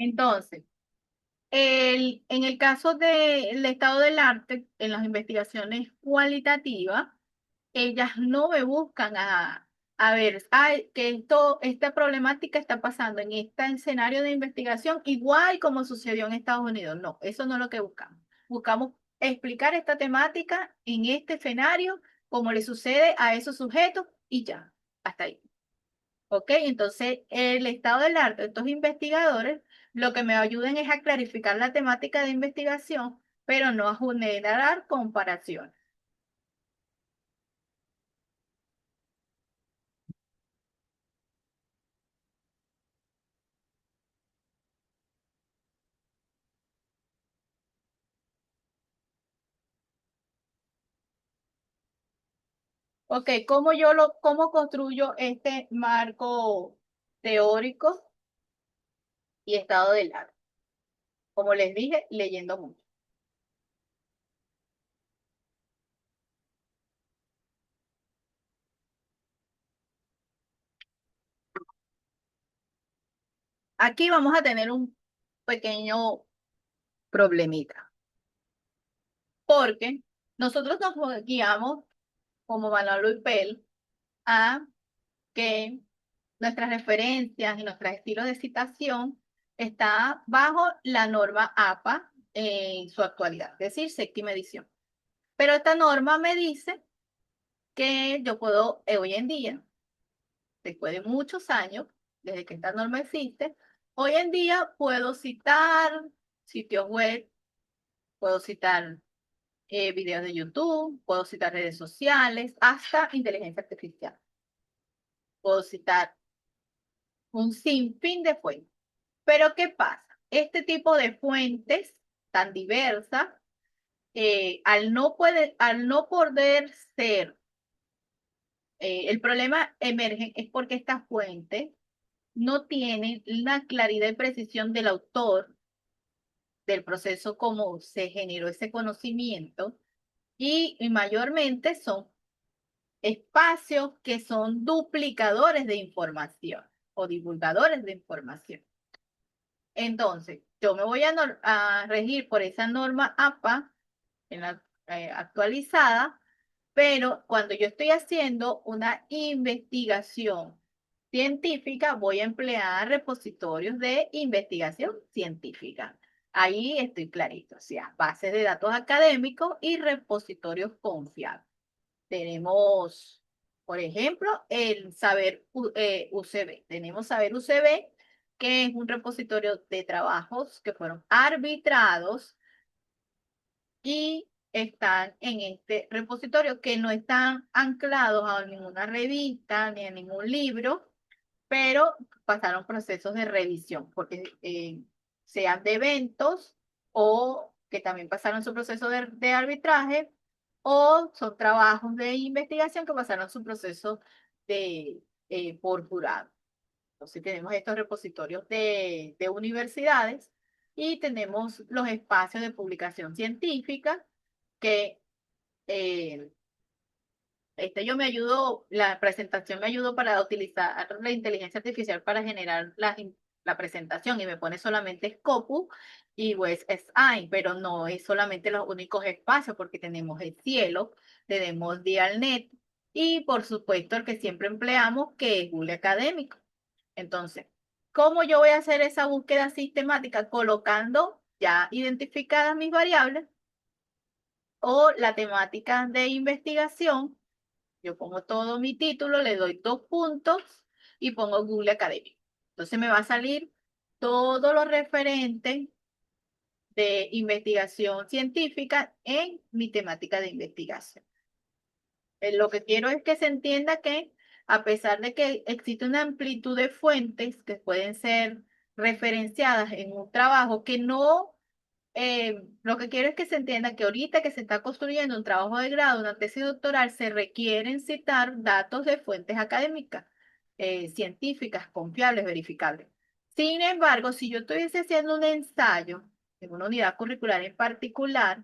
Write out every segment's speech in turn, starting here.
Entonces, en el caso del estado del arte, en las investigaciones cualitativas, ellas no me buscan a ver, ay, que esta problemática está pasando en este escenario de investigación, igual como sucedió en Estados Unidos. No, eso no es lo que buscamos. Buscamos explicar esta temática en este escenario, como le sucede a esos sujetos y ya, hasta ahí. ¿Ok? Entonces, el estado del arte de estos investigadores, lo que me ayudan es a clarificar la temática de investigación, pero no a generar comparaciones. Ok, cómo construyo este marco teórico y estado del arte? Como les dije, leyendo mucho. Aquí vamos a tener un pequeño problemita, porque nosotros nos guiamos como Manuel Luis Pell a que nuestras referencias y nuestros estilos de citación está bajo la norma APA en su actualidad, es decir, séptima edición. Pero esta norma me dice que yo puedo, hoy en día, después de muchos años, desde que esta norma existe, hoy en día puedo citar sitios web, puedo citar videos de YouTube, puedo citar redes sociales, hasta inteligencia artificial. Puedo citar un sinfín de fuentes. Pero ¿qué pasa? Este tipo de fuentes tan diversas, al no poder ser, el problema emerge es porque estas fuentes no tienen la claridad y precisión del autor, del proceso como se generó ese conocimiento, y mayormente son espacios que son duplicadores de información o divulgadores de información. Entonces, yo me voy a regir por esa norma APA en la, actualizada, pero cuando yo estoy haciendo una investigación científica, voy a emplear repositorios de investigación científica. Ahí estoy clarito, o sea, bases de datos académicos y repositorios confiables. Tenemos, por ejemplo, el Saber UCB. Tenemos Saber UCB, que es un repositorio de trabajos que fueron arbitrados y están en este repositorio que no están anclados a ninguna revista ni a ningún libro, pero pasaron procesos de revisión, porque sean de eventos o que también pasaron su proceso de arbitraje, o son trabajos de investigación que pasaron su proceso de por jurado. Entonces tenemos estos repositorios de universidades y tenemos los espacios de publicación científica que eh, yo me ayudo, la presentación me ayudó para utilizar la inteligencia artificial para generar la presentación y me pone solamente Scopus y Web SI, pero no es solamente los únicos espacios porque tenemos el cielo, tenemos Dialnet y por supuesto el que siempre empleamos que es Google Académico. Entonces, ¿cómo yo voy a hacer esa búsqueda sistemática? Colocando ya identificadas mis variables o la temática de investigación. Yo pongo todo mi título, le doy 2 puntos y pongo Google Académico. Entonces me va a salir todo lo referente de investigación científica en mi temática de investigación. Lo que quiero es que se entienda que a pesar de que existe una amplitud de fuentes que pueden ser referenciadas en un trabajo que no, lo que quiero es que se entienda que ahorita que se está construyendo un trabajo de grado, una tesis doctoral, se requieren citar datos de fuentes académicas, científicas, confiables, verificables. Sin embargo, si yo estuviese haciendo un ensayo en una unidad curricular en particular,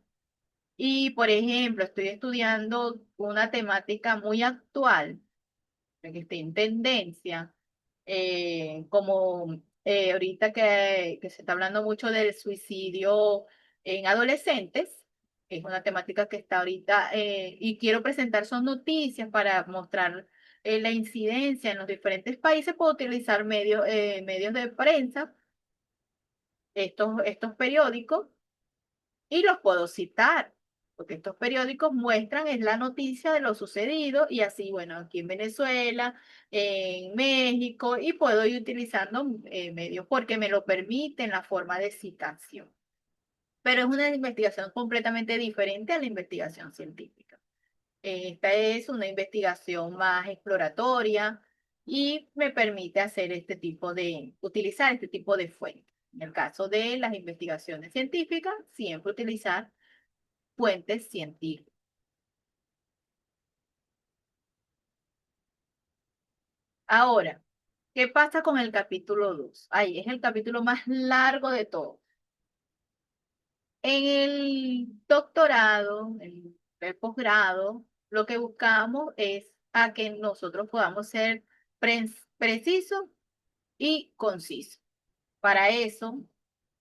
y, por ejemplo, estoy estudiando una temática muy actual, que esté en tendencia, como ahorita que se está hablando mucho del suicidio en adolescentes, es una temática que está ahorita, y quiero presentar son noticias para mostrar la incidencia en los diferentes países, puedo utilizar medios de prensa, estos periódicos, y los puedo citar, porque estos periódicos muestran es la noticia de lo sucedido y así, bueno, aquí en Venezuela, en México, y puedo ir utilizando medios porque me lo permiten la forma de citación. Pero es una investigación completamente diferente a la investigación científica. Esta es una investigación más exploratoria y me permite hacer utilizar este tipo de fuentes. En el caso de las investigaciones científicas, siempre utilizar fuentes científicas. Ahora, ¿qué pasa con el capítulo 2? Ahí es el capítulo más largo de todo. En el doctorado, en el posgrado, lo que buscamos es a que nosotros podamos ser precisos y concisos. Para eso,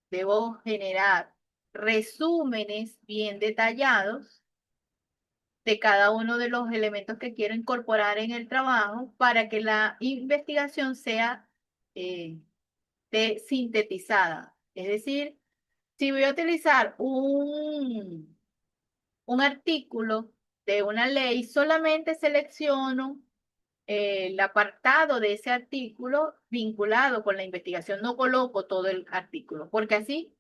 debo generar resúmenes bien detallados de cada uno de los elementos que quiero incorporar en el trabajo para que la investigación sea eh, sintetizada. Es decir, si voy a utilizar un artículo de una ley, solamente selecciono el apartado de ese artículo vinculado con la investigación, no coloco todo el artículo, porque así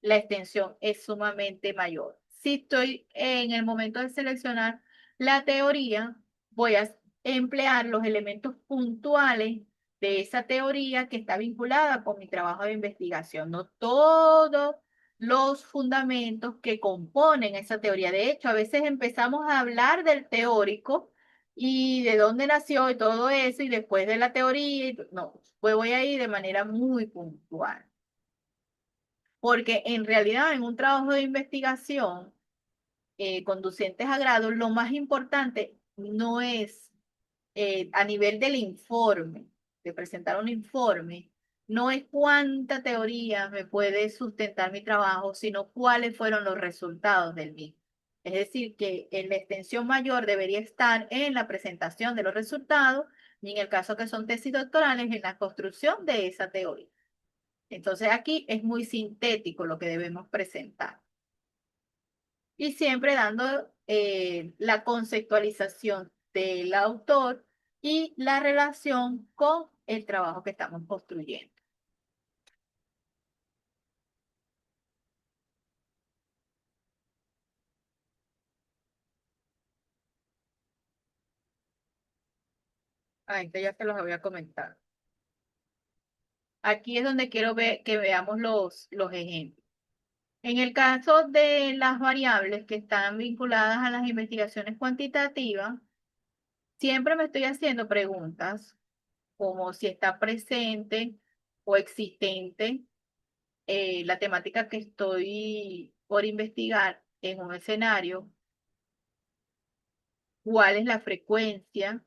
la extensión es sumamente mayor. Si estoy en el momento de seleccionar la teoría, voy a emplear los elementos puntuales de esa teoría que está vinculada con mi trabajo de investigación, no todos los fundamentos que componen esa teoría. De hecho, a veces empezamos a hablar del teórico y de dónde nació y todo eso, y después de la teoría, no, pues voy a ir de manera muy puntual. Porque en realidad en un trabajo de investigación conducentes a grado, lo más importante no es a nivel del informe, de presentar un informe, no es cuánta teoría me puede sustentar mi trabajo, sino cuáles fueron los resultados del mismo. Es decir, que en la extensión mayor debería estar en la presentación de los resultados y en el caso que son tesis doctorales, en la construcción de esa teoría. Entonces aquí es muy sintético lo que debemos presentar y siempre dando la conceptualización del autor y la relación con el trabajo que estamos construyendo. Ah, esto ya se los había comentado. Aquí es donde quiero ver que veamos los ejemplos. En el caso de las variables que están vinculadas a las investigaciones cuantitativas, siempre me estoy haciendo preguntas como si está presente o existente la temática que estoy por investigar en un escenario, cuál es la frecuencia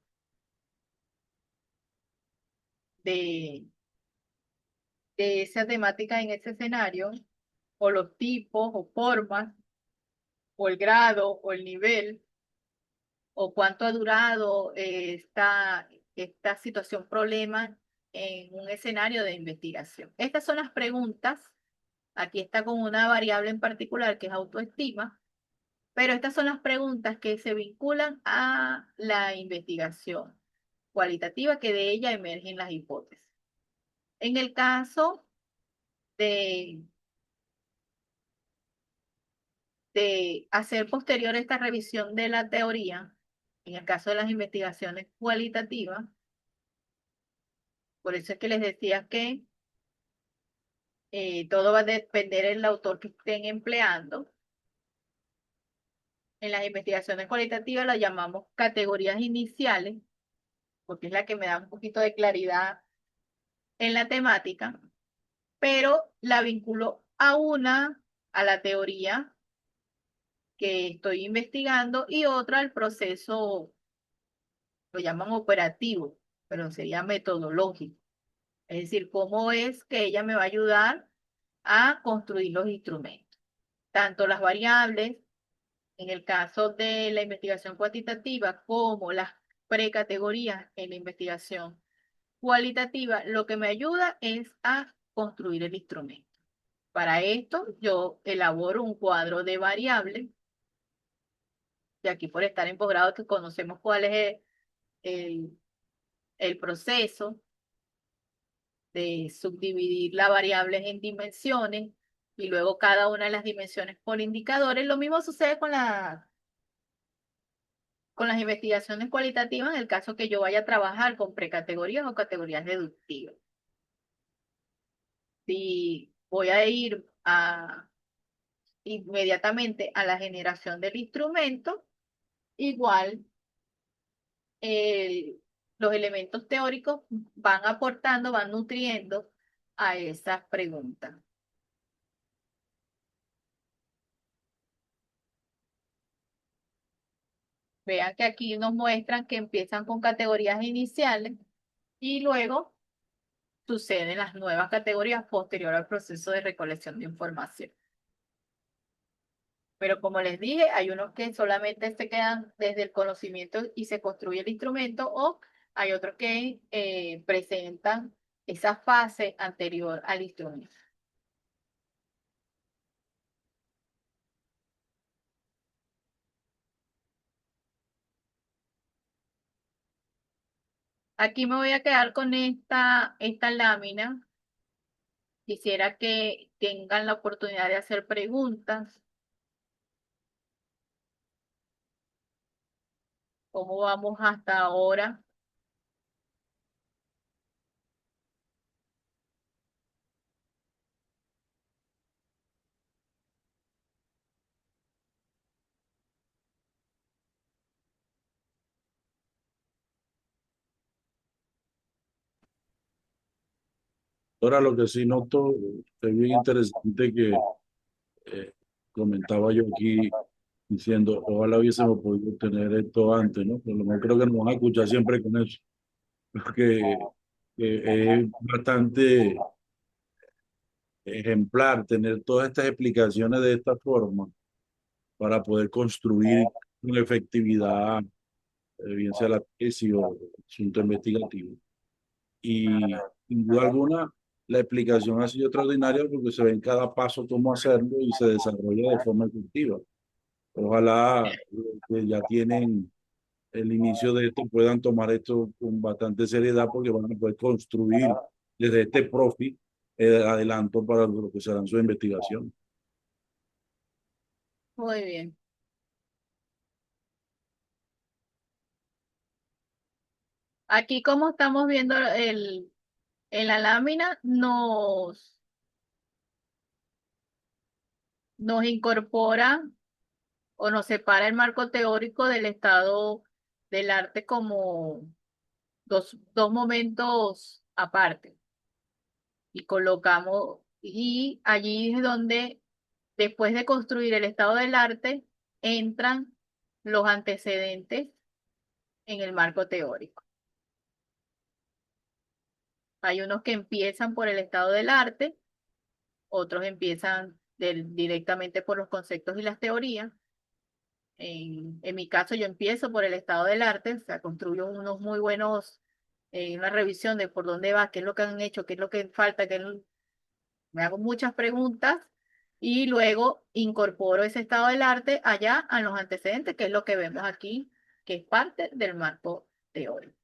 de, de esa temática en ese escenario, o los tipos o formas, o el grado o el nivel, o cuánto ha durado esta situación problema en un escenario de investigación. Estas son las preguntas. Aquí está con una variable en particular que es autoestima. Pero estas son las preguntas que se vinculan a la investigación cualitativa que de ella emergen las hipótesis. En el caso de, de hacer posterior esta revisión de la teoría, en el caso de las investigaciones cualitativas, por eso es que les decía que todo va a depender del autor que estén empleando. En las investigaciones cualitativas las llamamos categorías iniciales, porque es la que me da un poquito de claridad en la temática, pero la vinculo a la teoría que estoy investigando y otra al proceso, lo llaman operativo, pero sería metodológico. Es decir, cómo es que ella me va a ayudar a construir los instrumentos. Tanto las variables, en el caso de la investigación cuantitativa, como las precategorías en la investigación cualitativa, lo que me ayuda es a construir el instrumento. Para esto, yo elaboro un cuadro de variables, y aquí por estar en posgrado que conocemos cuál es el, el proceso de subdividir las variables en dimensiones y luego cada una de las dimensiones por indicadores. Lo mismo sucede con las investigaciones cualitativas en el caso que yo vaya a trabajar con precategorías o categorías deductivas. Si voy a ir inmediatamente a la generación del instrumento, igual los elementos teóricos van aportando, van nutriendo a esas preguntas. Vean que aquí nos muestran que empiezan con categorías iniciales y luego suceden las nuevas categorías posterior al proceso de recolección de información. Pero como les dije, hay unos que solamente se quedan desde el conocimiento y se construye el instrumento, o hay otros que presentan esa fase anterior al instrumento. Aquí me voy a quedar con esta lámina. Quisiera que tengan la oportunidad de hacer preguntas. ¿Cómo vamos hasta ahora? Ahora lo que sí noto, es bien interesante que eh, comentaba yo aquí diciendo, ojalá hubiésemos podido tener esto antes, ¿no? Por lo menos creo que nos van a escuchar siempre con eso, porque es bastante ejemplar tener todas estas explicaciones de esta forma para poder construir con efectividad, bien sea la tesis o el asunto investigativo. Y sin duda alguna, la explicación ha sido extraordinaria porque se ve en cada paso cómo hacerlo y se desarrolla de forma efectiva. Ojalá que ya tienen el inicio de esto puedan tomar esto con bastante seriedad porque van a poder construir desde este profit adelanto para lo que serán sus investigaciones. Muy bien. Aquí como estamos viendo en la lámina, nos incorpora o nos separa el marco teórico del estado del arte como dos momentos aparte. Y colocamos, y allí es donde, después de construir el estado del arte, entran los antecedentes en el marco teórico. Hay unos que empiezan por el estado del arte, otros empiezan directamente por los conceptos y las teorías. En mi caso, yo empiezo por el estado del arte, o sea, construyo unos muy buenos, una revisión de por dónde va, qué es lo que han hecho, qué es lo que falta, me hago muchas preguntas y luego incorporo ese estado del arte allá a los antecedentes, que es lo que vemos aquí, que es parte del marco teórico.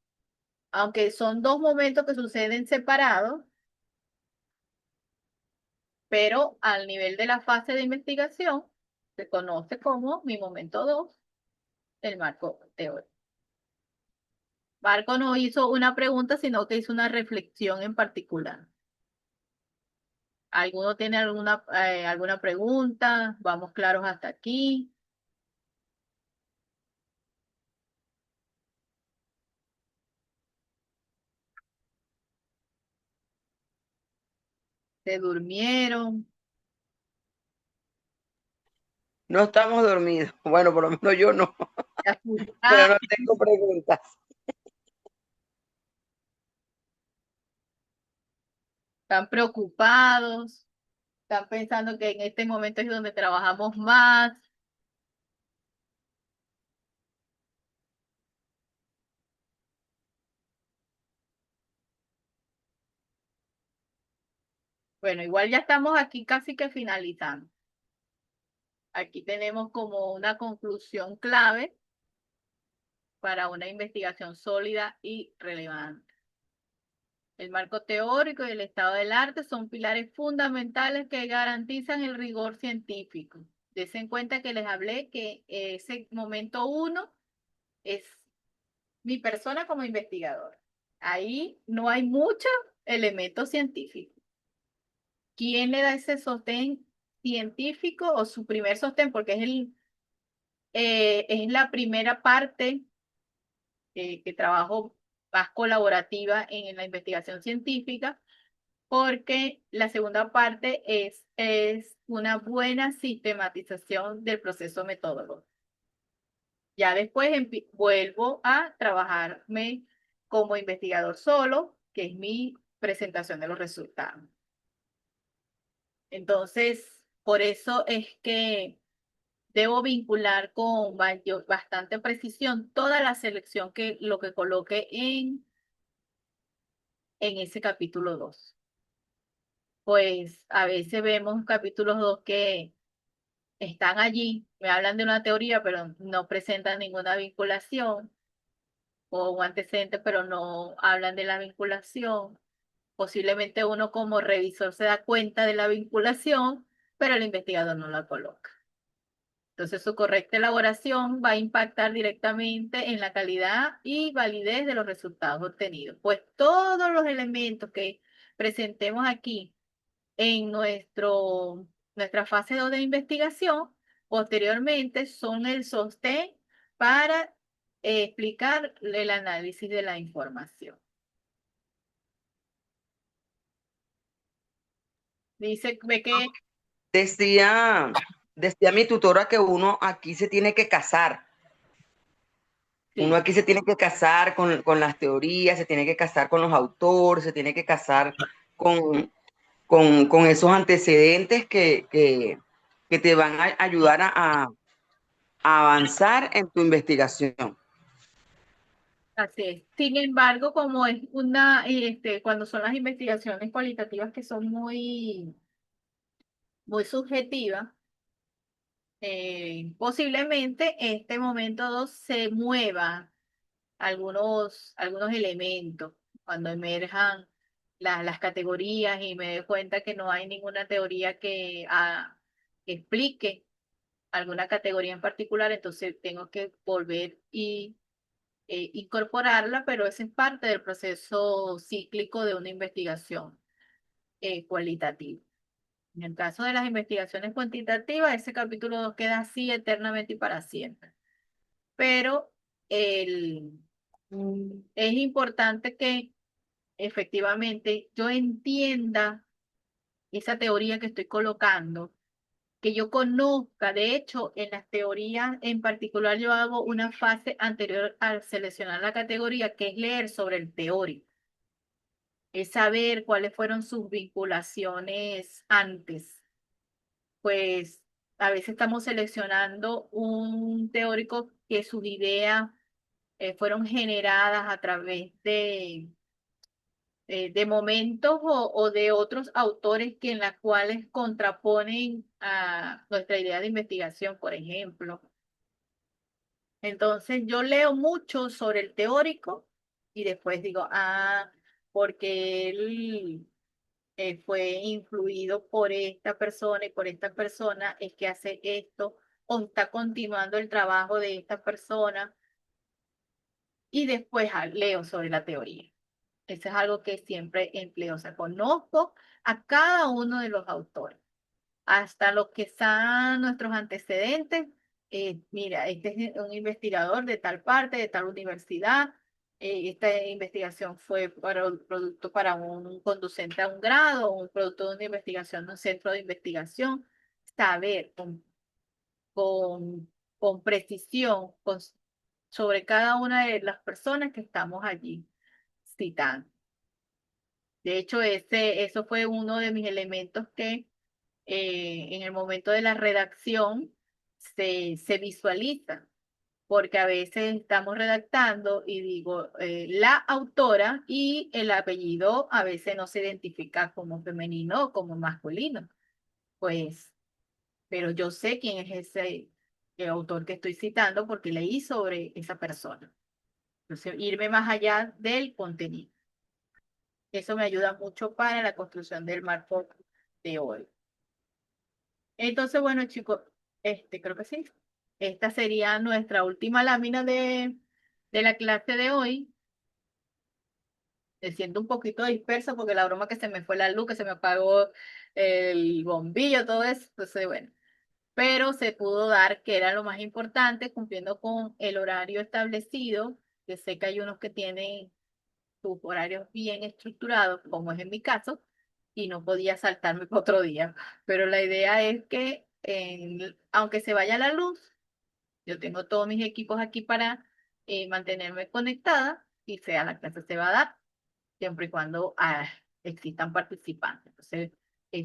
Aunque son dos momentos que suceden separados, pero al nivel de la fase de investigación se conoce como mi momento 2 del marco teórico. Marco no hizo una pregunta, sino que hizo una reflexión en particular. ¿Alguno tiene alguna pregunta? ¿Vamos claros hasta aquí? ¿Se durmieron? No estamos dormidos. Bueno, por lo menos yo no, ¿Se pero asustaron? no tengo preguntas. están preocupados, están pensando que en este momento es donde trabajamos más. Bueno, igual ya estamos aquí casi que finalizando. Aquí tenemos como una conclusión clave para una investigación sólida y relevante. El marco teórico y el estado del arte son pilares fundamentales que garantizan el rigor científico. Desen en cuenta que les hablé que ese momento uno es mi persona como investigador. Ahí no hay muchos elementos científicos. ¿Quién le da ese sostén científico o su primer sostén? Porque es la primera parte que trabajo más colaborativa en la investigación científica, porque la segunda parte es una buena sistematización del proceso metodológico. Ya después vuelvo a trabajarme como investigador solo, que es mi presentación de los resultados. Entonces, por eso es que debo vincular con bastante precisión toda la selección que lo que coloque en ese capítulo 2. Pues a veces vemos capítulos 2 que están allí, me hablan de una teoría, pero no presentan ninguna vinculación, o un antecedente, pero no hablan de la vinculación. Posiblemente uno como revisor se da cuenta de la vinculación, pero el investigador no la coloca. Entonces, su correcta elaboración va a impactar directamente en la calidad y validez de los resultados obtenidos. Pues todos los elementos que presentemos aquí en nuestra fase 2 de investigación, posteriormente son el sostén para explicar el análisis de la información. Dice, ve que Decía mi tutora que uno aquí se tiene que casar. Uno sí, aquí se tiene que casar con las teorías, se tiene que casar con los autores, se tiene que casar con, con esos antecedentes que te van a ayudar a avanzar en tu investigación. así es. Sin embargo, como es cuando son las investigaciones cualitativas que son muy subjetivas, posiblemente en este momento 2 se mueva algunos elementos cuando emerjan las categorías y me doy cuenta que no hay ninguna teoría que explique alguna categoría en particular, entonces tengo que volver y incorporarla, pero ese es parte del proceso cíclico de una investigación cualitativa. En el caso de las investigaciones cuantitativas, ese capítulo 2 queda así eternamente y para siempre. Pero es importante que efectivamente yo entienda esa teoría que estoy colocando, que yo conozca. De hecho, en las teorías en particular yo hago una fase anterior al seleccionar la categoría, que es leer sobre el teórico, es saber cuáles fueron sus vinculaciones antes. Pues a veces estamos seleccionando un teórico que sus ideas fueron generadas a través de momentos o de otros autores que en las cuales contraponen a nuestra idea de investigación, por ejemplo. Entonces yo leo mucho sobre el teórico y después digo, porque él fue influido por esta persona y por esta persona es que hace esto o está continuando el trabajo de esta persona y después leo sobre la teoría. Eso es algo que siempre empleo. O sea, conozco a cada uno de los autores, hasta los que están nuestros antecedentes. Mira, este es un investigador de tal parte, de tal universidad. Esta investigación fue para un producto para un conducente a un grado, un producto de una investigación de un centro de investigación. Saber con, con precisión sobre cada una de las personas que estamos allí citando. De hecho, eso fue uno de mis elementos que en el momento de la redacción se visualiza, porque a veces estamos redactando y digo la autora y el apellido a veces no se identifica como femenino o como masculino. Pues, pero yo sé quién es ese autor que estoy citando porque leí sobre esa persona. Entonces, irme más allá del contenido. Eso me ayuda mucho para la construcción del marco de hoy. Entonces, bueno, chicos, creo que sí. Esta sería nuestra última lámina de la clase de hoy. Me siento un poquito dispersa porque la broma que se me fue la luz, que se me apagó el bombillo, todo eso. Entonces, bueno, pero se pudo dar que era lo más importante, cumpliendo con el horario establecido, que sé que hay unos que tienen sus horarios bien estructurados, como es en mi caso, y no podía saltarme para otro día. Pero la idea es que, aunque se vaya la luz, yo tengo todos mis equipos aquí para mantenerme conectada y sea la clase se va a dar, siempre y cuando existan participantes. Entonces,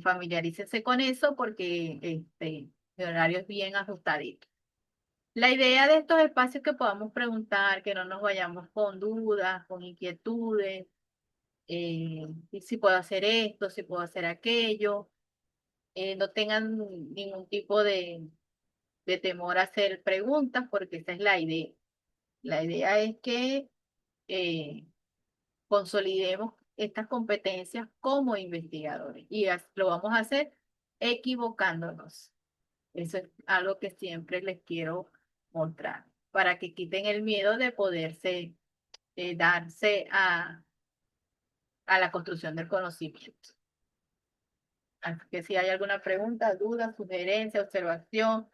familiarícense con eso porque el horario es bien ajustadito. La idea de estos espacios es que podamos preguntar, que no nos vayamos con dudas, con inquietudes, y si puedo hacer esto, si puedo hacer aquello, no tengan ningún tipo de temor a hacer preguntas, porque esa es la idea. La idea es que eh, consolidemos estas competencias como investigadores y lo vamos a hacer equivocándonos. Eso es algo que siempre les quiero mostrar, para que quiten el miedo de poderse darse a la construcción del conocimiento. Así que si hay alguna pregunta, duda, sugerencia, observación,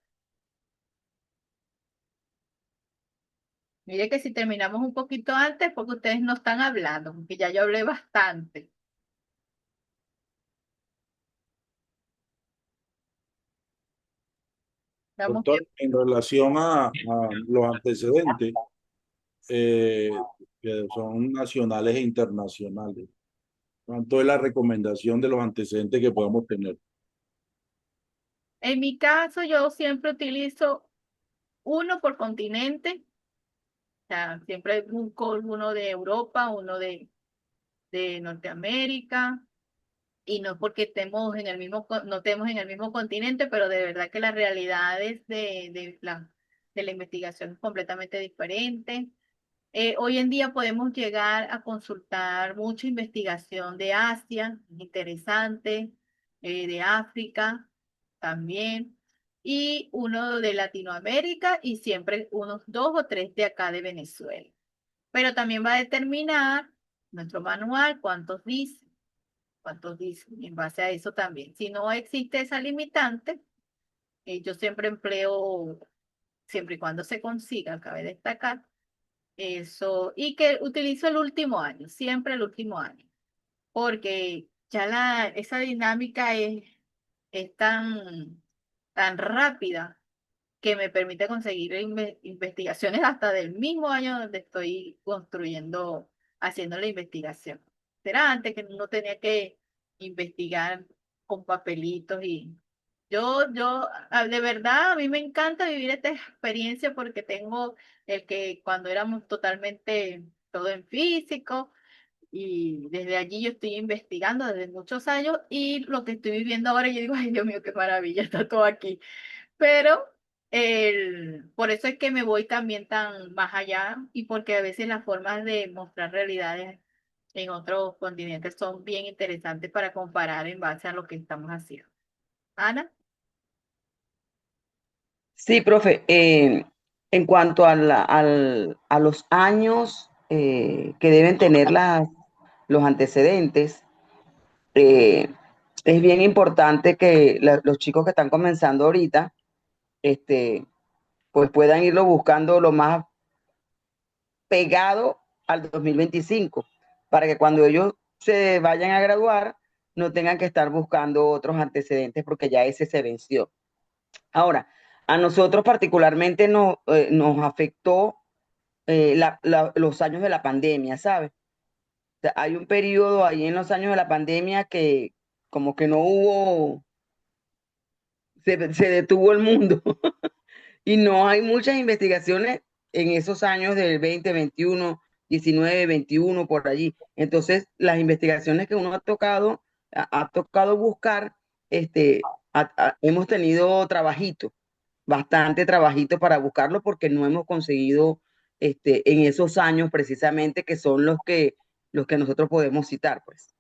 mire que si terminamos un poquito antes, porque ustedes no están hablando, porque ya yo hablé bastante. Estamos Doctor, bien. en relación a los antecedentes, que son nacionales e internacionales, ¿cuánto es la recomendación de los antecedentes que podamos tener? En mi caso, yo siempre utilizo uno por continente, o sea, siempre busco uno de Europa, uno de Norteamérica, y no porque estemos en el mismo, no estemos en el mismo continente, pero de verdad que las realidades de la investigación es completamente diferente. Hoy en día podemos llegar a consultar mucha investigación de Asia, interesante, de África también, y uno de Latinoamérica y siempre unos dos o tres de acá de Venezuela. Pero también va a determinar nuestro manual cuántos dicen, en base a eso también. Si no existe esa limitante, yo siempre empleo, siempre y cuando se consiga, cabe destacar eso, y que utilizo el último año, siempre el último año, porque ya esa dinámica es tan rápida que me permite conseguir investigaciones hasta del mismo año donde estoy construyendo, haciendo la investigación. Será antes que no tenía que investigar con papelitos y de verdad, a mí me encanta vivir esta experiencia porque tengo el que cuando éramos totalmente todo en físico y desde allí yo estoy investigando desde muchos años y lo que estoy viviendo ahora yo digo, ay Dios mío, qué maravilla, está todo aquí. Pero por eso es que me voy también tan más allá y porque a veces las formas de mostrar realidades en otros continentes son bien interesantes para comparar en base a lo que estamos haciendo. Ana. Sí, profe, en cuanto a los años que deben tener los antecedentes, eh, es bien importante que los chicos que están comenzando ahorita, este, pues puedan irlo buscando lo más pegado al 2025, para que cuando ellos se vayan a graduar no tengan que estar buscando otros antecedentes porque ya ese se venció. Ahora, a nosotros particularmente nos afectó los años de la pandemia, ¿sabes? O sea, hay un periodo ahí en los años de la pandemia que como que no hubo, se detuvo el mundo y no hay muchas investigaciones en esos años del 2021, 19, 21 por allí. Entonces, las investigaciones que uno ha tocado, ha tocado buscar, hemos tenido trabajito, bastante trabajito para buscarlo porque no hemos conseguido en esos años precisamente que son los que nosotros podemos citar, pues.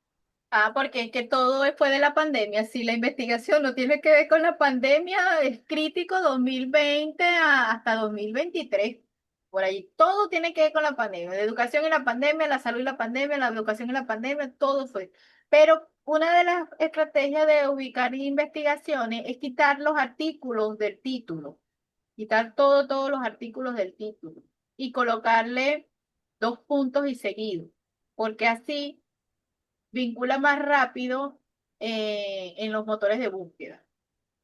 Ah, porque es que todo fue de la pandemia. Si la investigación no tiene que ver con la pandemia, es crítico 2020 hasta 2023. Por ahí todo tiene que ver con la pandemia. La educación y la pandemia, la salud y la pandemia, la educación y la pandemia, todo fue. Pero una de las estrategias de ubicar investigaciones es quitar los artículos del título, quitar todos los artículos del título y colocarle dos puntos y seguido, porque así vincula más rápido en los motores de búsqueda.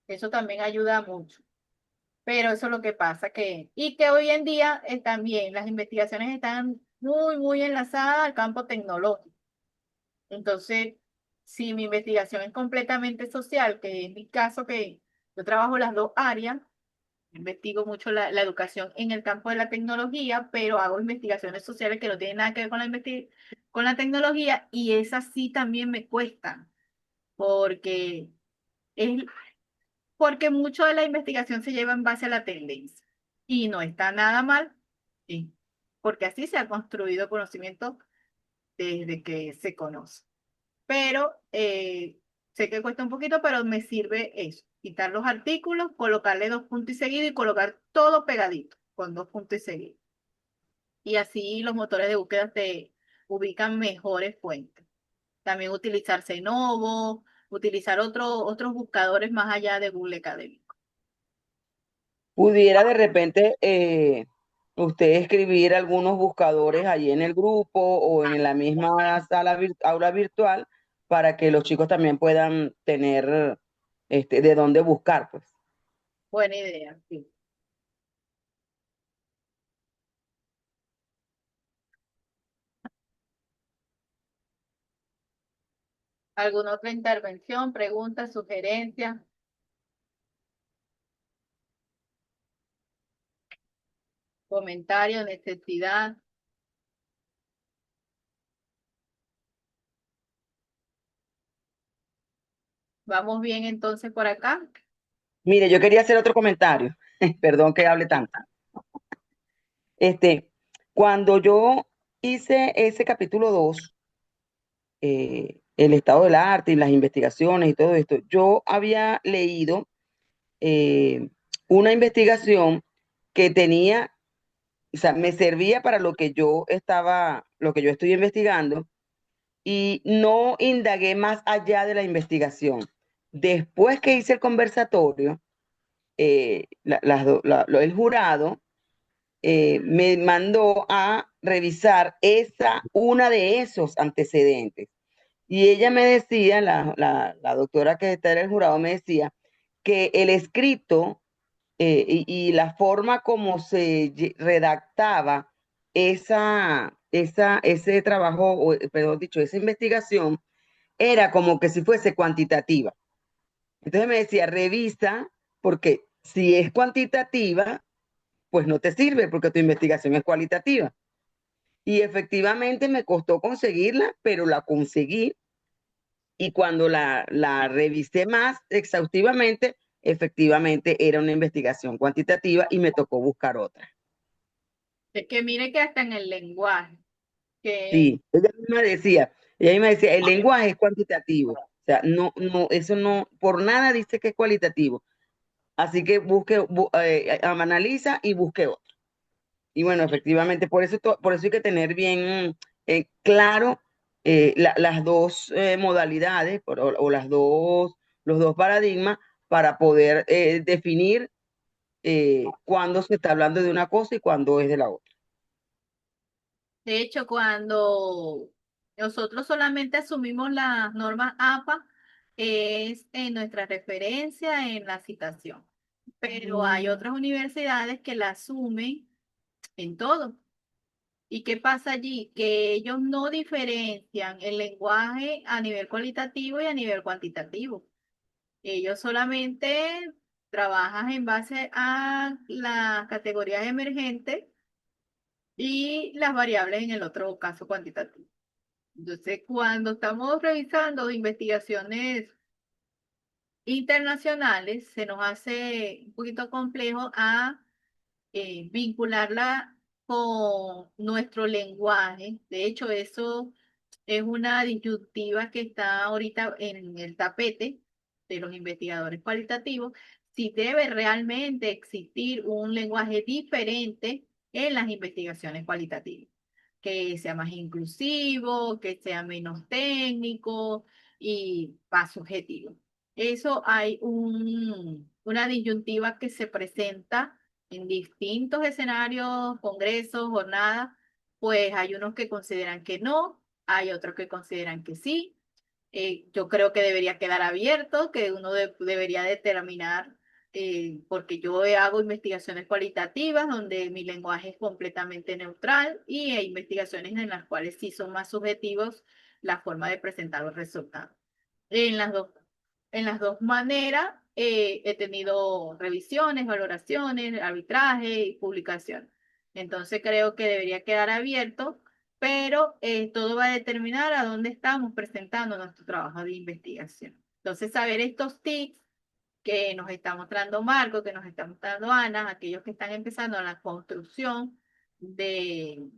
Eso también ayuda mucho. Pero eso es lo que pasa, y que hoy en día también las investigaciones están muy enlazadas al campo tecnológico. Entonces, si mi investigación es completamente social, que es mi caso, que yo trabajo las dos áreas, investigo mucho la educación en el campo de la tecnología, pero hago investigaciones sociales que no tienen nada que ver con con la tecnología, y esas sí también me cuestan porque es porque mucho de la investigación se lleva en base a la tendencia y no está nada mal, sí, porque así se ha construido conocimiento desde que se conoce. Pero sé que cuesta un poquito, pero me sirve eso, quitar los artículos, colocarle dos puntos y seguido y colocar todo pegadito con dos puntos y seguido. Y así los motores de búsqueda te ubican mejores fuentes. También utilizar Cenovo, utilizar otros buscadores más allá de Google Académico. Pudiera de repente usted escribir algunos buscadores allí en el grupo o en la misma aula virtual para que los chicos también puedan tener de dónde buscar, pues. Buena idea, sí. ¿Alguna otra intervención, pregunta, sugerencia, comentario, necesidad? ¿Vamos bien entonces por acá? Mire, yo quería hacer otro comentario, perdón que hable tanto. Este, cuando yo hice ese capítulo 2, el estado del arte y las investigaciones y todo esto, yo había leído eh, una investigación que tenía, o sea, me servía para lo que yo estoy investigando y no indagué más allá de la investigación. Después que hice el conversatorio, el jurado me mandó a revisar una de esos antecedentes. Y ella me decía, la doctora que está en el jurado me decía que el escrito y la forma como se redactaba ese trabajo, o, perdón dicho, esa investigación, era como que si fuese cuantitativa. Entonces me decía, revisa, porque si es cuantitativa, pues no te sirve porque tu investigación es cualitativa. Y efectivamente me costó conseguirla, pero la conseguí. Y cuando la revisé más exhaustivamente, efectivamente era una investigación cuantitativa y me tocó buscar otra. Es que mire que hasta en el lenguaje, que Sí, ella misma decía, el lenguaje es cuantitativo. O sea, eso no, por nada dice que es cualitativo. Así que analiza y busque otro. Y bueno, efectivamente, por eso hay que tener bien claro las dos modalidades o los dos paradigmas para poder definir cuándo se está hablando de una cosa y cuándo es de la otra. de hecho cuando nosotros solamente asumimos las normas APA, es en nuestra referencia en la citación. Pero hay otras universidades que la asumen en todo. ¿Y qué pasa allí? Que ellos no diferencian el lenguaje a nivel cualitativo y a nivel cuantitativo. Ellos solamente trabajan en base a las categorías emergentes y las variables en el otro caso cuantitativo. Entonces, cuando estamos revisando investigaciones internacionales, se nos hace un poquito complejo a vincularla con nuestro lenguaje. De hecho, eso es una disyuntiva que está ahorita en el tapete de los investigadores cualitativos, si debe realmente existir un lenguaje diferente en las investigaciones cualitativas, que sea más inclusivo, que sea menos técnico y más subjetivo. Eso hay una disyuntiva que se presenta en distintos escenarios, congresos, jornadas, pues hay unos que consideran que no, hay otros que consideran que sí. Yo creo que debería quedar abierto, que uno debería determinar, porque yo hago investigaciones cualitativas donde mi lenguaje es completamente neutral y hay investigaciones en las cuales sí son más subjetivos la forma de presentar los resultados. En las dos, en las dos maneras he tenido revisiones, valoraciones, arbitraje y publicación. Entonces creo que debería quedar abierto, pero todo va a determinar a dónde estamos presentando nuestro trabajo de investigación. Entonces, saber estos tips que nos está mostrando Marco, que nos está mostrando Ana, aquellos que están empezando la construcción de,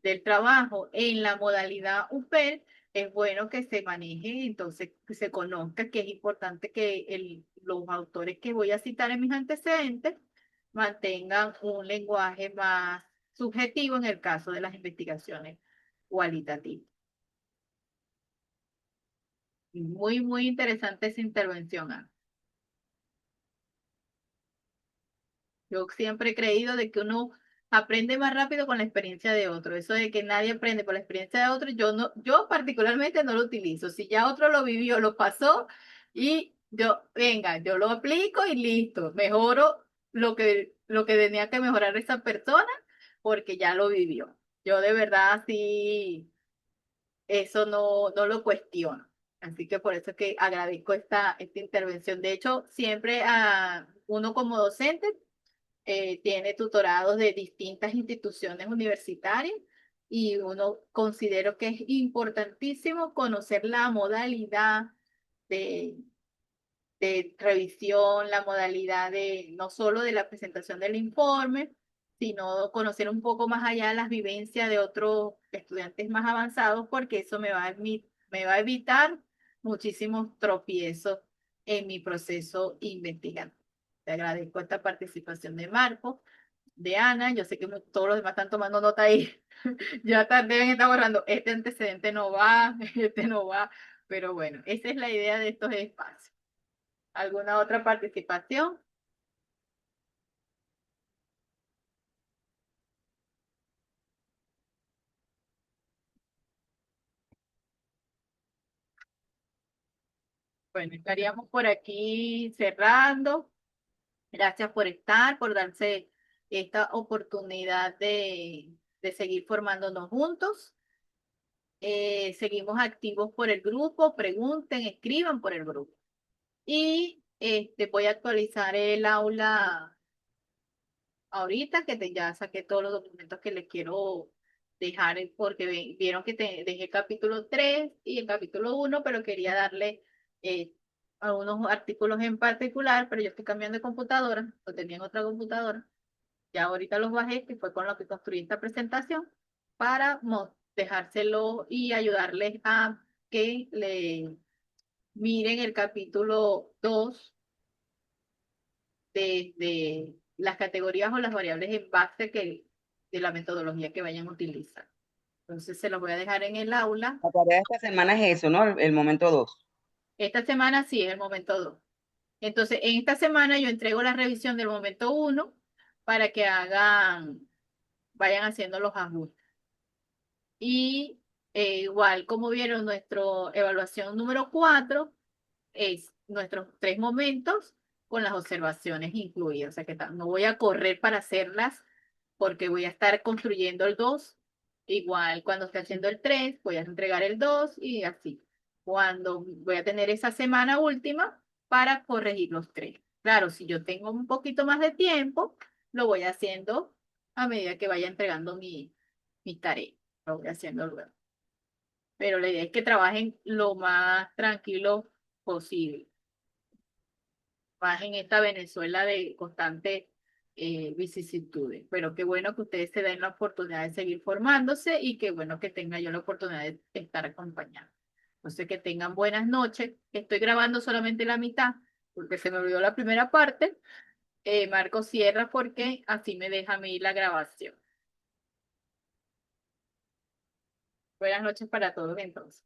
del trabajo en la modalidad UPER, es bueno que se maneje, entonces que se conozca que es importante que los autores que voy a citar en mis antecedentes mantengan un lenguaje más subjetivo en el caso de las investigaciones cualitativas. Muy, muy interesante esa intervención, Ana. Yo siempre he creído de que uno aprende más rápido con la experiencia de otro. Eso de que nadie aprende por la experiencia de otro, yo no, yo particularmente no lo utilizo. Si ya otro lo vivió, lo pasó y yo, venga, yo lo aplico y listo. Mejoro lo que tenía que mejorar esa persona porque ya lo vivió. Yo de verdad sí, eso no lo cuestiono. Así que por eso es que agradezco esta intervención. De hecho, siempre a uno como docente tiene tutorados de distintas instituciones universitarias y uno considero que es importantísimo conocer la modalidad de, de revisión, la modalidad de no solo de la presentación del informe, sino conocer un poco más allá las vivencias de otros estudiantes más avanzados, porque eso me va a evitar muchísimos tropiezos en mi proceso investigativo. Te agradezco esta participación de Marco, de Ana. Yo sé que todos los demás están tomando nota ahí. Ya deben estar borrando. Este antecedente no va, este no va. Pero bueno, esa es la idea de estos espacios. ¿Alguna otra participación? Bueno, estaríamos por aquí cerrando. Gracias por estar, por darse esta oportunidad de seguir formándonos juntos. Seguimos activos por el grupo, pregunten, escriban por el grupo. Y voy a actualizar el aula ahorita ya saqué todos los documentos que les quiero dejar, porque vieron que dejé el capítulo 3 y el capítulo 1, pero quería darle algunos artículos en particular, pero yo estoy cambiando de computadora, lo tenía en otra computadora. Ya ahorita los bajé, que fue con lo que construí esta presentación, para dejárselo y ayudarles a que le miren el capítulo 2 de las categorías o las variables en base de la metodología que vayan a utilizar. Entonces se los voy a dejar en el aula. La tarea de esta semana es eso, ¿no? El momento 2. Esta semana sí es el momento 2. Entonces, en esta semana yo entrego la revisión del momento 1 para que vayan haciendo los ajustes. Y igual, como vieron, nuestra evaluación número 4 es nuestros 3 momentos con las observaciones incluidas. O sea que no voy a correr para hacerlas porque voy a estar construyendo el 2 Igual, cuando esté haciendo el 3 voy a entregar el 2 y así. Cuando voy a tener esa semana última para corregir los 3. Claro, si yo tengo un poquito más de tiempo, lo voy haciendo a medida que vaya entregando mi tarea. Lo voy haciendo luego. Pero la idea es que trabajen lo más tranquilo posible. Más en esta Venezuela de constantes vicisitudes. Pero qué bueno que ustedes se den la oportunidad de seguir formándose y qué bueno que tenga yo la oportunidad de estar acompañada. Entonces, que tengan buenas noches. Estoy grabando solamente la mitad porque se me olvidó la primera parte. Marco cierra porque así me deja a mí la grabación. Buenas noches para todos entonces.